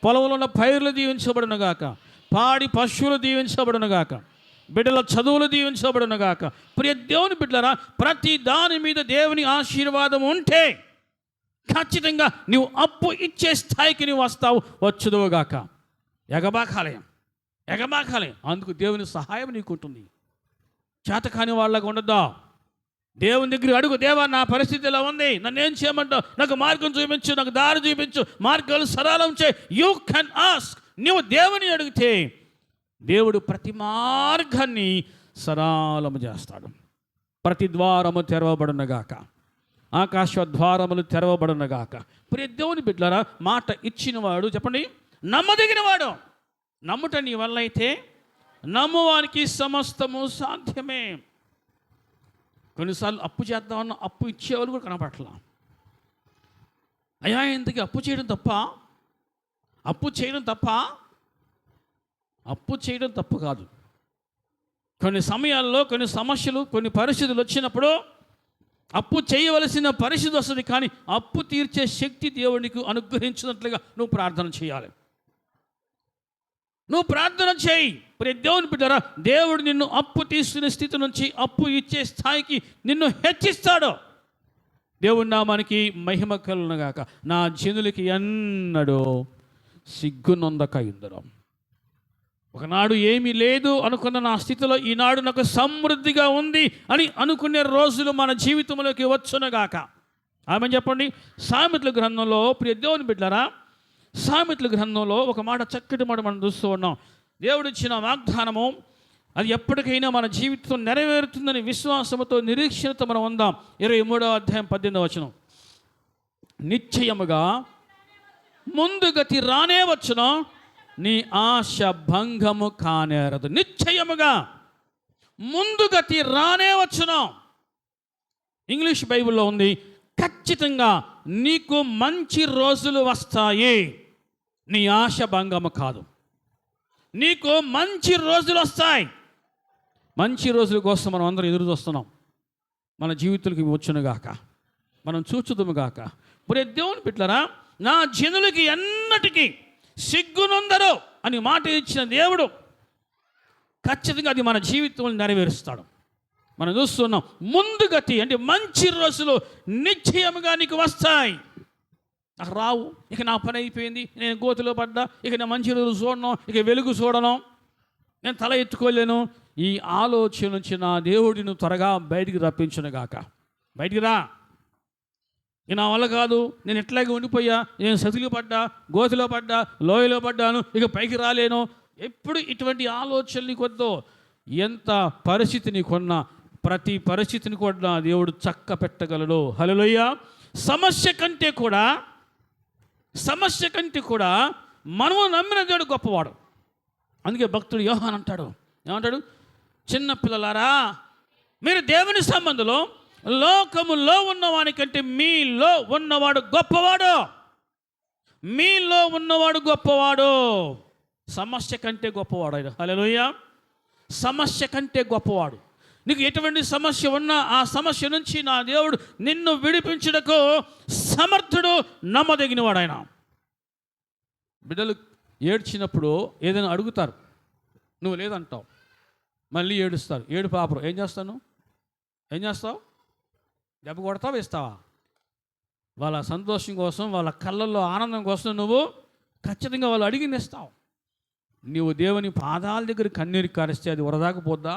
పొలంలో ఉన్న పైర్లు దీవించబడునుగాక, పాడి పశువులు దీవించబడునుగాక, బిడ్డల చదువులు దీవించబడునుగాక. ప్రియ దేవుని బిడ్డలారా, ప్రతి దాని మీద దేవుని ఆశీర్వాదం ఉంటే ఖచ్చితంగా నువ్వు అప్పు ఇచ్చే స్థాయికి నువ్వు వచ్చుదువుగాక. ఎగబాకాలే. అందుకు దేవుని సహాయం నీకుంటుంది. చేతకాని వాళ్ళగా ఉండద్దా. దేవుని దగ్గర అడుగు, దేవా నా పరిస్థితి ఇలా ఉంది, నన్ను ఏం చేయమంటావు, నాకు మార్గం చూపించు, నాకు దారి చూపించు, మార్గాలు సరళం చేయి. You can ask. నువ్వు దేవుని అడిగితే దేవుడు ప్రతి మార్గాన్ని సరళము చేస్తాడు. ప్రతి ద్వారము తెరవబడునుగాక. ఆకాశ ద్వారములు తెరవబడునగాక. ప్రియ దేవుని బిడ్డలారా, మాట ఇచ్చినవాడు చెప్పండి నమ్మదగినవాడు. నమ్ముట నీ వల్ల అయితే నమ్మువానికి సమస్తము సాధ్యమే. కొన్నిసార్లు అప్పు చేద్దామన్న అప్పు ఇచ్చేవాళ్ళు కూడా కనపట్లా. అయ్యా ఇంతకీ అప్పు చేయడం తప్ప? అప్పు చేయడం తప్ప? అప్పు చేయడం తప్పు కాదు. కొన్ని సమయాల్లో కొన్ని సమస్యలు కొన్ని పరిస్థితులు వచ్చినప్పుడు అప్పు చేయవలసిన పరిస్థితి వస్తుంది, కానీ అప్పు తీర్చే శక్తి దేవునికి అనుగ్రహించినట్లుగా నువ్వు ప్రార్థన చేయాలి. నువ్వు ప్రార్థన చేయి. ప్రియ దేవుని బిడ్డలారా, దేవుడు నిన్ను అప్పు తీసుకునే స్థితి నుంచి అప్పు ఇచ్చే స్థాయికి నిన్ను హెచ్చిస్తాడు. దేవుని నామానికి మహిమ కలుగునుగాక. నా జనులకి ఎన్నడూ సిగ్గునొందక ఇందరం. ఒకనాడు ఏమీ లేదు అనుకున్న నా స్థితిలో ఈనాడు నాకు సమృద్ధిగా ఉంది అని అనుకునే రోజులు మన జీవితంలోకి వచ్చునుగాక. ఆమె చెప్పండి. సామెతల గ్రంథంలో ప్రియ దేవుని బిడ్డలారా, సామెతల గ్రంథంలో ఒక మాట, చక్కటి మాట మనం చూస్తూ ఉన్నాం. దేవుడు ఇచ్చిన వాగ్దానము అది ఎప్పటికైనా మన జీవితం నెరవేరుతుందని విశ్వాసంతో నిరీక్షణతో మనం ఉందాం. 23వ అధ్యాయం 18వ వచనం. నిశ్చయముగా ముందుగతి రానే వచ్చును, నీ ఆశ భంగము కానేరదు. నిశ్చయముగా ముందుగతి రానే వచ్చును. ఇంగ్లీష్ బైబిల్లో ఉంది, ఖచ్చితంగా నీకు మంచి రోజులు వస్తాయి, నీ ఆశ భంగము కాదు. నీకు మంచి రోజులు వస్తాయి. మంచి రోజుల కోసం మనం అందరం ఎదురు చూస్తున్నాం. మన జీవితాలకి వచ్చునుగాక, మనం చూచుదుముగాక. మరి దేవుని బిడ్డలారా, నా జనులకి ఎన్నటికీ సిగ్గునొందరు అని మాట ఇచ్చిన దేవుడు ఖచ్చితంగా అది మన జీవితంలో నెరవేరుస్తాడు. మనం చూస్తున్నాం, ముందుగతి అంటే మంచి రోజులు నిశ్చయముగా నీకు వస్తాయి. నాకు రావు, ఇక నా పని అయిపోయింది, నేను గోతిలో పడ్డా, ఇక నేను మంచి రోజులు చూడను, ఇక వెలుగు చూడను, నేను తల ఎత్తుకోలేను. ఈ ఆలోచన నుంచి నా దేవుడిని త్వరగా బయటికి రప్పించునుగాక. బయటికి రా, ఇక నా వల్ల కాదు, నేను ఎట్లాగే ఉండిపోయా, నేను సతిలో పడ్డా, గోతిలో పడ్డా, లోయలో పడ్డాను, ఇక పైకి రాలేను. ఎప్పుడు ఇటువంటి ఆలోచనలు నీకొద్దు. ఎంత పరిస్థితి నీకున్నా ప్రతి పరిస్థితిని కూడా దేవుడు చక్క పెట్టగలడు. హల్లెలూయా. సమస్య కంటే కూడా మనము నమ్మిన దేవుడు గొప్పవాడు. అందుకే భక్తుడు యోహాను అంటాడు, ఏమంటాడు? చిన్న పిల్లలారా, మీరు దేవుని సంబంధంలో లోకములో ఉన్నవానికంటే మీలో ఉన్నవాడు గొప్పవాడు. మీలో ఉన్నవాడు గొప్పవాడు. సమస్య కంటే గొప్పవాడు ఆయన. హల్లెలూయా. సమస్య కంటే గొప్పవాడు. నీకు ఎటువంటి సమస్య ఉన్నా ఆ సమస్య నుంచి నా దేవుడు నిన్ను విడిపించుటకు సమర్థుడు, నమ్మదగినవాడు ఆయన. బిడ్డలు ఏడ్చినప్పుడు ఏదైనా అడుగుతారు, నువ్వు లేదంటావు, మళ్ళీ ఏడుస్తారు. ఏడు పాపరు. ఏం చేస్తావు? దెబ్బ కొడతావు, ఇస్తావా? వాళ్ళ సంతోషం కోసం, వాళ్ళ కళ్ళల్లో ఆనందం కోసం నువ్వు ఖచ్చితంగా వాళ్ళు అడిగింది ఇస్తావు. నువ్వు దేవుని పాదాల దగ్గర కన్నీరు కారిస్తే అది వరదాకా పోద్దా?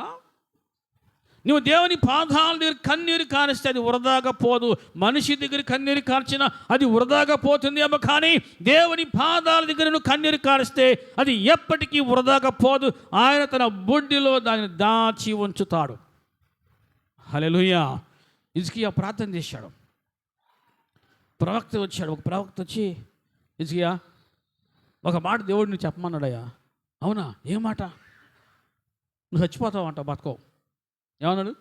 నువ్వు దేవుని పాదాల దగ్గర కన్నీరు కారిస్తే అది వృధాగా పోదు. మనిషి దగ్గర కన్నీరు కార్చినా అది వృధాగా పోతుంది ఏమో, కానీ దేవుని పాదాల దగ్గర నువ్వు కన్నీరు కారిస్తే అది ఎప్పటికీ వృధాగా పోదు. ఆయన తన బుడ్డిలో దాన్ని దాచి ఉంచుతాడు. హల్లెలూయా. హిజ్కియా ప్రార్థన చేశాడు. ప్రవక్త వచ్చాడు. ఒక ప్రవక్త వచ్చి, హిజ్కియా ఒక మాట దేవుడిని చెప్పమన్నాడయ్యా. అవునా? ఏ మాట? నువ్వు చచ్చిపోతావు అంట, బతకవు. ఏమన్నాడు?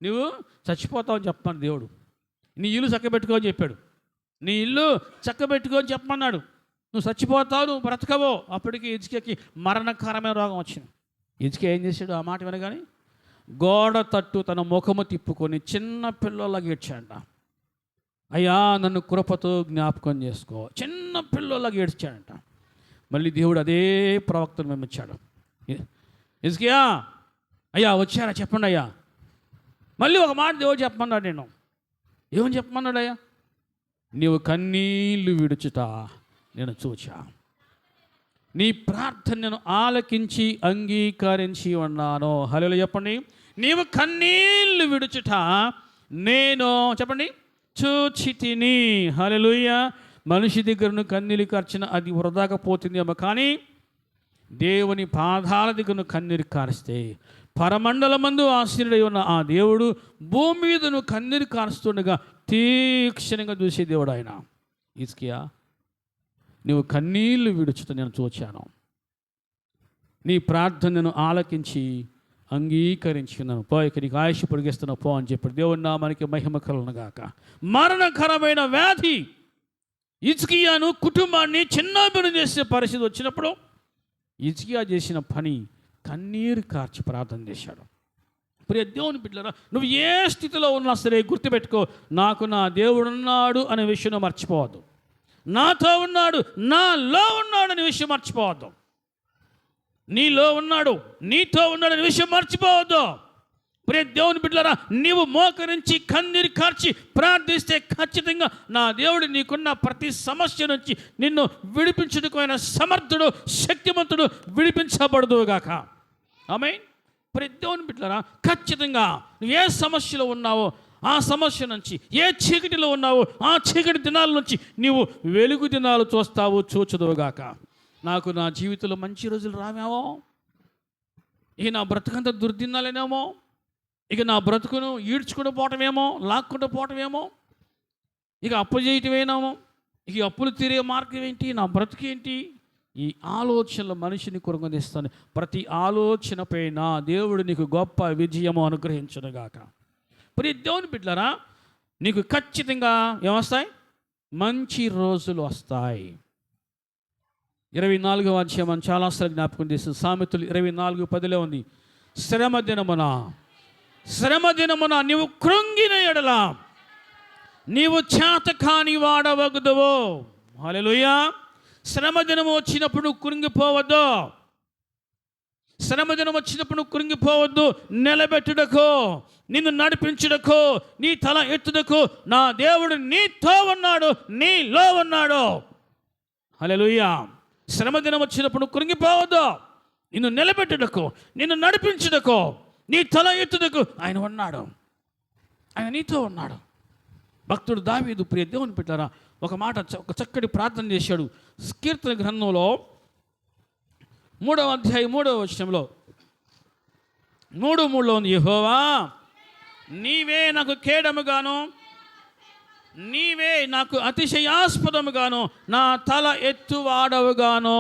నువ్వు చచ్చిపోతావు అని చెప్పమని దేవుడు. నీ ఇల్లు చక్కబెట్టుకో అని చెప్పాడు. నీ ఇల్లు చక్కబెట్టుకో అని చెప్పమన్నాడు. నువ్వు చచ్చిపోతావు, నువ్వు బ్రతకవో. అప్పటికి హిజ్కియాకి మరణకరమైన రోగం వచ్చింది. హిజ్కియా ఏం చేశాడు? ఆ మాట వినగానే గోడ తట్టు తన ముఖము తిప్పుకొని చిన్న పిల్లలాగా ఏడ్చాడంట. అయ్యా నన్ను కృపతో జ్ఞాపకం చేసుకో. చిన్న పిల్లలాగా ఏడ్చాడంట. మళ్ళీ దేవుడు అదే ప్రవక్తను పంపించాడు. హిజ్కియా, అయ్యా వచ్చారా? చెప్పండి అయ్యా. మళ్ళీ ఒక మాట దేవుడు చెప్పమన్నాడు. నేను ఏమని చెప్పమన్నాడు? అయ్యా, నీవు కన్నీళ్ళు విడుచుట నేను చూచా, నీ ప్రార్థనను ఆలకించి అంగీకరించి ఉన్నాను. హల్లెలూయా చెప్పండి. నీవు కన్నీళ్ళు విడుచుట నేను చెప్పండి చూచితిని. హల్లెలూయా. మనిషి దగ్గరను కన్నీళ్ళు కార్చిన అది వృధాగా పోతుందేమో, కానీ దేవుని పాదాల దగ్గరను కన్నీరు కారిస్తే పరమండలమందు ఆశీనుడై ఉన్న ఆ దేవుడు భూమి మీద నువ్వు కన్నీరు కారుస్తుండగా తీక్షణంగా చూసే దేవుడు ఆయన. హిజ్కియా, నువ్వు కన్నీళ్లు విడుచుట నేను చూచాను, నీ ప్రార్థనను ఆలకించి అంగీకరించుకున్నాను, పో ఇక నీకు ఆయుష్ పొడిగిస్తున్నావు పో అని చెప్పాడు. దేవుని నామానికి మహిమ కలుగును గాక. మరణకరమైన వ్యాధి హిజ్కియాను కుటుంబాన్ని చిన్నాభిన్నం చేసే పరిస్థితి వచ్చినప్పుడు హిజ్కియా చేసిన పని కన్నీరు కార్చి ప్రార్థన చేశాడు. ప్రియ దేవుని బిడ్డలారా, నువ్వు ఏ స్థితిలో ఉన్నా సరే గుర్తుపెట్టుకో, నాకు నా దేవుడు ఉన్నాడు అనే విషయం మర్చిపోవద్దు. నాతో ఉన్నాడు, నాలో ఉన్నాడు అనే విషయం మర్చిపోవద్దు. నీలో ఉన్నాడు, నీతో ఉన్నాడు అనే విషయం మర్చిపోవద్దు. ప్రియ దేవుని బిడ్డలారా, నీవు మోకరించి కన్నీరు కార్చి ప్రార్థిస్తే ఖచ్చితంగా నా దేవుడు నీకున్న ప్రతి సమస్య నుంచి నిన్ను విడిపించుటకు ఆయన సమర్థుడు, శక్తిమంతుడు, విడిపించబడదుగాక. ఆమేన్. ప్రియ దేవుని బిడ్డలారా, ఖచ్చితంగా నువ్వు ఏ సమస్యలో ఉన్నావో ఆ సమస్య నుంచి, ఏ చీకటిలో ఉన్నావో ఆ చీకటి దినాల నుంచి నీవు వెలుగు దినాలు చూస్తావు, చూచుదువుగాక. నాకు నా జీవితంలో మంచి రోజులు రావేమో, ఇక నా బ్రతుకంతా దుర్దినాలేనేమో, ఇక నా బ్రతుకును ఈడ్చుకుంటూ పోవటమేమో, లాక్కుంటూ పోవటమేమో, ఇక అప్పు చేయటమేనేమో, ఇక అప్పులు తీరే మార్గం ఏంటి, నా బ్రతుకు ఏంటి, ఈ ఆలోచనలు మనిషిని కురుంగదీస్తాను. ప్రతి ఆలోచన పైన దేవుడు నీకు గొప్ప విజయము అనుగ్రహించునుగాక. ప్రియ దేవుని బిడ్డలారా, నీకు ఖచ్చితంగా ఏమొస్తాయి? మంచి రోజులు వస్తాయి. 24వ అధ్యాయం చాలాసార్లు జ్ఞాపకం చేస్తుంది. సామెతలు 24:10 ఉంది, శ్రమ దినమున నీవు కృంగిన ఎడల నీవు చేతకాని వాడవగుదువో. హల్లెలూయా. శ్రమ దినము వచ్చినప్పుడు కృంగిపోవద్దు. శ్రమ దినం వచ్చినప్పుడు కృంగిపోవద్దు. నిలబెట్టుటకు, నిన్ను నడిపించుటకు, నీ తల ఎత్తుటకు నా దేవుడు నీతో ఉన్నాడు, నీలో ఉన్నాడు. హల్లెలూయా. శ్రమ దినం వచ్చినప్పుడు కృంగిపోవద్దు. నిన్ను నిలబెట్టుటకు, నిన్ను నడిపించుటకు, నీ తల ఎత్తుటకు ఆయన ఉన్నాడు. ఆయన నీతో ఉన్నాడు. భక్తుడు దావీదు, ప్రియ దేవుని బిడ్డలారా, ఒక మాట, ఒక చక్కటి ప్రార్థన చేశాడు. కీర్తన గ్రంథంలో 3వ అధ్యాయం 3వ వచనంలో 3:3 ఉంది, యెహోవా నీవే నాకు కేడముగాను, నీవే నాకు అతిశయాస్పదముగాను, నా తల ఎత్తువాడవుగాను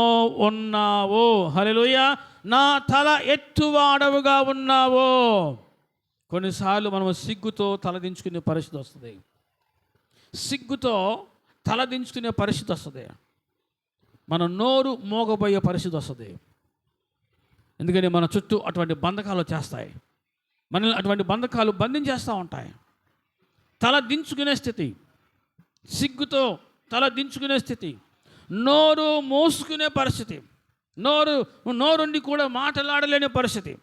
ఉన్నావు. హల్లెలూయా. నా తల ఎత్తువాడవుగా ఉన్నావు. కొన్నిసార్లు మనం సిగ్గుతో తలదించుకునే పరిస్థితి వస్తుంది. సిగ్గుతో తలదించుకునే పరిస్థితి వస్తుంది. మన నోరు మోగబోయే పరిస్థితి వస్తుంది. ఎందుకని మన చుట్టూ అటువంటి బంధకాలు చేస్తాయి. మనల్ని అటువంటి బంధకాలు బంధించేస్తూ ఉంటాయి. తల దించుకునే స్థితి, సిగ్గుతో తల దించుకునే స్థితి, నోరు మోసుకునే పరిస్థితి, నోరుండి కూడా మాట్లాడలేని పరిస్థితి.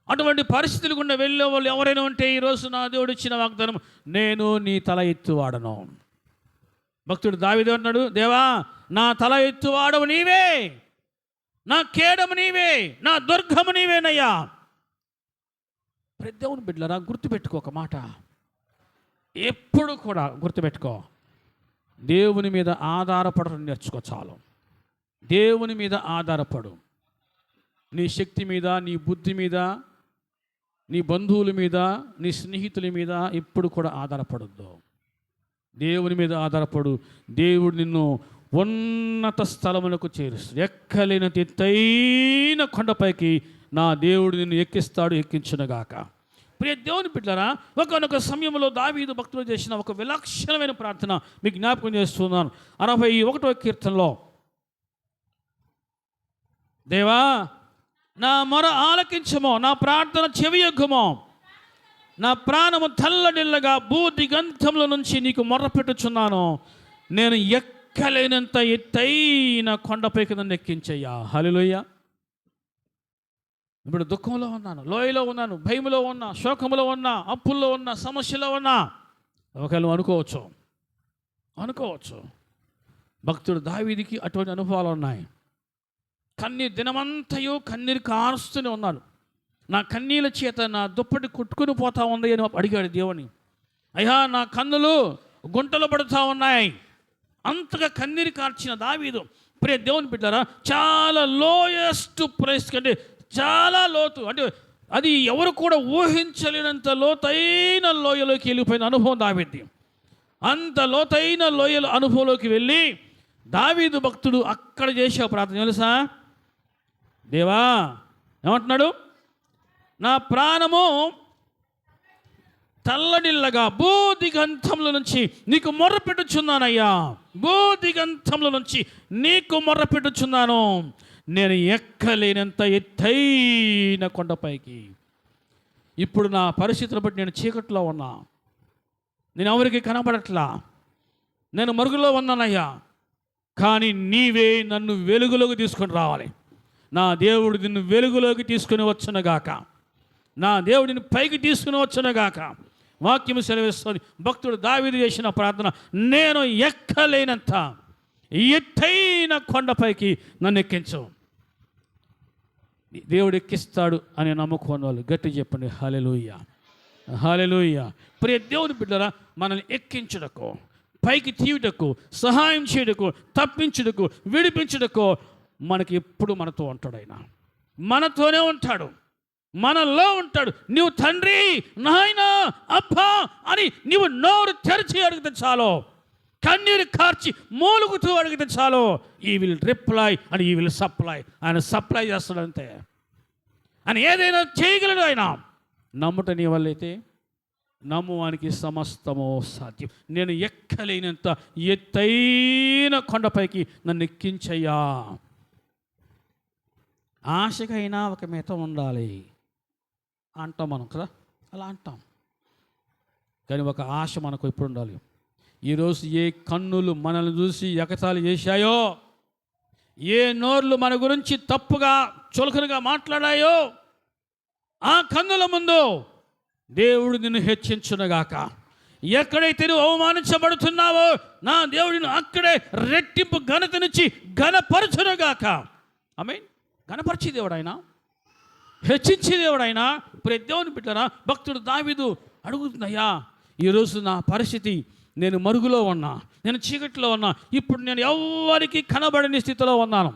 అటువంటి పరిస్థితులు గుండా వెళ్ళే వాళ్ళు ఎవరైనా ఉంటే ఈరోజు నా దేవుడు ఇచ్చిన వాగ్దానం, నేను నీ తల ఎత్తువాడను. భక్తుడు దావీదు అన్నాడు, దేవా నా తల ఎత్తువాడవు నీవే, నా కేడము నీవే, నా దుర్గము నీవేనయ్యా. దేవుని బిడ్డలారా, గుర్తుపెట్టుకో ఒక మాట, ఎప్పుడు కూడా గుర్తుపెట్టుకో, దేవుని మీద ఆధారపడటం నేర్చుకో. చాలు, దేవుని మీద ఆధారపడు. నీ శక్తి మీద, నీ బుద్ధి మీద, నీ బంధువుల మీద, నీ స్నేహితుల మీద ఎప్పుడు కూడా ఆధారపడద్దు. దేవుని మీద ఆధారపడు. దేవుడు నిన్ను ఉన్నత స్థలములకు చేరుస్తాడు. ఎక్కలేని ఎత్తైన కొండపైకి నా దేవుడు నిన్ను ఎక్కిస్తాడు, ఎక్కించునుగాక. ప్రియ దేవుని బిడ్డలారా, ఒకనొక సమయంలో దావీదు భక్తులు చేసిన ఒక విలక్షణమైన ప్రార్థన మీకు జ్ఞాపకం చేస్తున్నాను. 61వ కీర్తనలో, దేవా నా మొర ఆలకించమో, నా ప్రార్థన చెవియొగ్గుమో, నా ప్రాణము తల్లడిల్లగా భూదిగంధముల నుంచి నీకు మొర్రపెట్టుచున్నాను. నేను ఎక్కలేనంత ఎత్తైన కొండపైకి నన్ను ఎక్కించయ్యా. హల్లెలూయా. ఇప్పుడు దుఃఖంలో ఉన్నాను, లోయలో ఉన్నాను, భయములో ఉన్నా, శోకములో ఉన్నా, అప్పుల్లో ఉన్నా, సమస్యలో ఉన్నా, ఒకవేళ అనుకోవచ్చు. భక్తుడు దావీదుకి అటువంటి అనుభవాలు ఉన్నాయి. దినమంతయో కన్నీరు కారుస్తూనే ఉన్నాడు. నా కన్నీళ్ళ చేత నా దుప్పటి కొట్టుకుని పోతా ఉంది అని అడిగాడు దేవుని. అయ్యా నా కన్నులు గుంటలు పడుతూ ఉన్నాయి. అంతగా కన్నీరు కార్చిన దావీదు, ప్రియ దేవుని బిడ్డలారా, చాలా లోయెస్ట్ ప్లేస్ కంటే చాలా లోతు, అంటే అది ఎవరు కూడా ఊహించలేనంత లోతైన లోయలోకి వెళ్ళిపోయిన అనుభవం దావీదుది. అంత లోతైన లోయల అనుభవంలోకి వెళ్ళి దావీదు భక్తుడు అక్కడ చేసే ప్రార్థన తెలుసా? దేవా ఏమంటున్నాడు? నా ప్రాణము తల్లడిల్లగా భూదిగంతముల నుంచి నీకు మొర్రపెట్టుచున్నానయ్యా, భూదిగంతముల నుంచి నీకు మొర్రపెట్టుచున్నాను. నేను ఎక్కలేనంత ఎత్తైన కొండపైకి. ఇప్పుడు నా పరిస్థితులను బట్టి నేను చీకట్లో ఉన్నా, నేను ఎవరికి కనబడట్లా, నేను మరుగులో ఉన్నానయ్యా. కానీ నీవే నన్ను వెలుగులోకి తీసుకొని రావాలి. నా దేవుడు నిన్ను వెలుగులోకి తీసుకుని వచ్చునుగాక, నా దేవుడిని పైకి తీసుకుని వచ్చునుగాక. వాక్యము సెలవిస్తుంది. భక్తుడు దావీదు చేసిన ప్రార్థన, నేను ఎక్కలేనంత ఎత్తైన కొండపైకి నన్ను ఎక్కించు. దేవుడు ఎక్కిస్తాడు అని నమ్ముకున్న వాళ్ళు గట్టి చెప్పండి హల్లెలూయా, హల్లెలూయా. ప్రియ దేవుని బిడ్డలారా, మనల్ని ఎక్కించుటకు, పైకి తీయుటకు, సహాయం చేయుటకు, తప్పించుటకు, విడిపించుటకు మనకి ఎప్పుడు మనతో ఉంటాడు. ఆయన మనతోనే ఉంటాడు, మనలో ఉంటాడు. నీవు తండ్రి, నాయన, అబ్బా అని నీవు నోరు తెరిచి అడిగితే చాలు, కన్నీరు కార్చి మూలుగుతూ అడిగితే చాలు, ఈ విల్ రిప్లై అండ్ ఈ విల్ సప్లై. ఆయన సప్లై చేస్తాడు అంతే. ఆయన ఏదైనా చేయగలడు. ఆయన నమ్ముట నీ వల్లైతే నమ్మువానికి సమస్తము సాధ్యం. నేను ఎక్కలేనంత ఎత్తైన కొండపైకి నన్ను ఎక్కించయ్యా. ఆశకైనా ఒక మితం ఉండాలి అంటాం మనం కదా, అలా అంటాం. కానీ ఒక ఆశ మనకు ఎప్పుడు ఉండాలి. ఈరోజు ఏ కన్నులు మనల్ని చూసి ఎగతాళి చేశాయో, ఏ నోర్లు మన గురించి తప్పుగా చులకనగా మాట్లాడాయో, ఆ కన్నుల ముందు దేవుడు నిన్ను హెచ్చించునుగాక. ఎక్కడైతే నువ్వు అవమానించబడుతున్నావో నా దేవుడిని అక్కడే రెట్టింపు ఘనతనిచ్చి ఘనపరచునుగాక. ఆమేన్. ఘనపరిచే దేవుడు ఆయన, హెచ్చించే దేవుడు ఆయన. ప్రతి దేవుని బిడ్డరా, భక్తుడు దావీదు అడుగుతున్నాయా, ఈరోజు నా పరిస్థితి, నేను మరుగులో ఉన్నా, నేను చీకట్లో ఉన్నా, ఇప్పుడు నేను ఎవ్వరికి కనబడని స్థితిలో ఉన్నాను,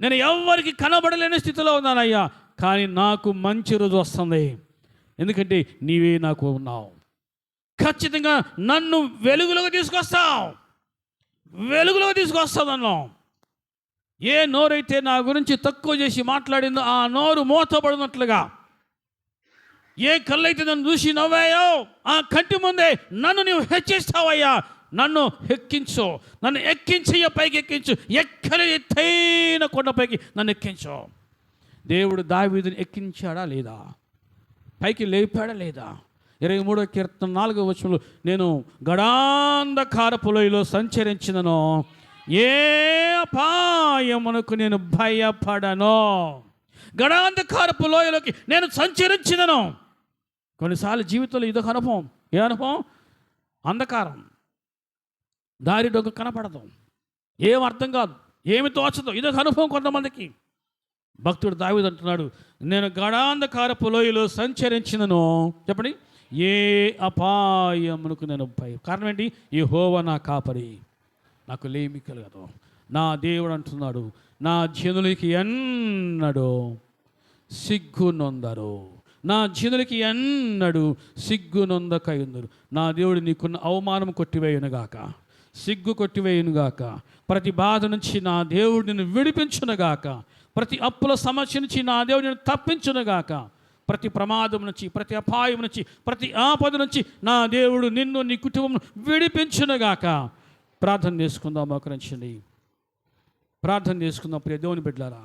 నేను ఎవ్వరికి కనబడలేని స్థితిలో ఉన్నానయ్యా. కానీ నాకు మంచి రోజు వస్తుంది, ఎందుకంటే నీవే నాకు ఉన్నావు. ఖచ్చితంగా నన్ను వెలుగులోకి తీసుకొస్తావు, వెలుగులోకి తీసుకొస్తావు నన్ను. ఏ నోరైతే నా గురించి తక్కువ చేసి మాట్లాడిందో ఆ నోరు మూతపడినట్లుగా, ఏ కళ్ళైతే నన్ను చూసి నవ్వాయో ఆ కంటి ముందే నన్ను నీవు హెచ్చిస్తావయ్యా. నన్ను ఎక్కించు, నన్ను ఎక్కించయ్యా, పైకి ఎక్కించు. ఎక్కడి ఎత్తైన కొండపైకి నన్ను ఎక్కించు. దేవుడు దావీదుని ఎక్కించాడా లేదా? పైకి లేపాడా లేదా? 23వ కీర్తన 4వ వచనంలో, నేను గడాంధకారపు లోయలో సంచరించినను, ఏ అపాయమునకు నేను భయపడను. గడాంధకారపు లోయలోకి నేను సంచరించినను. కొన్నిసార్లు జీవితంలో ఇదొక అనుభవం. ఏ అనుభవం? అంధకారం, దారి డొంక కనపడదు, ఏం అర్థం కాదు, ఏమి తోచదు. ఇదొక అనుభవం కొంతమందికి. భక్తుడు దావీదు అంటున్నాడు, నేను గడాంధకారపు లోయలో సంచరించినను, చెప్పండి, ఏ అపాయమునకు నేను కారణం ఏంటి? యెహోవా నా కాపరి, నాకు లేమి కలగదు. నా దేవుడు అంటున్నాడు, నా జనులకి ఎన్నడూ సిగ్గు నొందరు, నా జనులకి ఎన్నడూ సిగ్గు నొందకయుందరు. నా దేవుడు నీకున్న అవమానం కొట్టివేయునుగాక, సిగ్గు కొట్టివేయునుగాక. ప్రతి బాధ నుంచి నా దేవుడు నిన్ను విడిపించునుగాక. ప్రతి అప్పుల సమస్య నుంచి నా దేవుడు నిన్ను తప్పించునుగాక. ప్రతి ప్రమాదం నుంచి, ప్రతి అపాయం నుంచి, ప్రతి ఆపద నుంచి నా దేవుడు నిన్ను, నీ కుటుంబం విడిపించునుగాక. ప్రార్థన చేసుకుందాం, మోకరించండి, ప్రార్థన చేసుకుందాం. ప్రియ దేవుని బిడ్డలారా,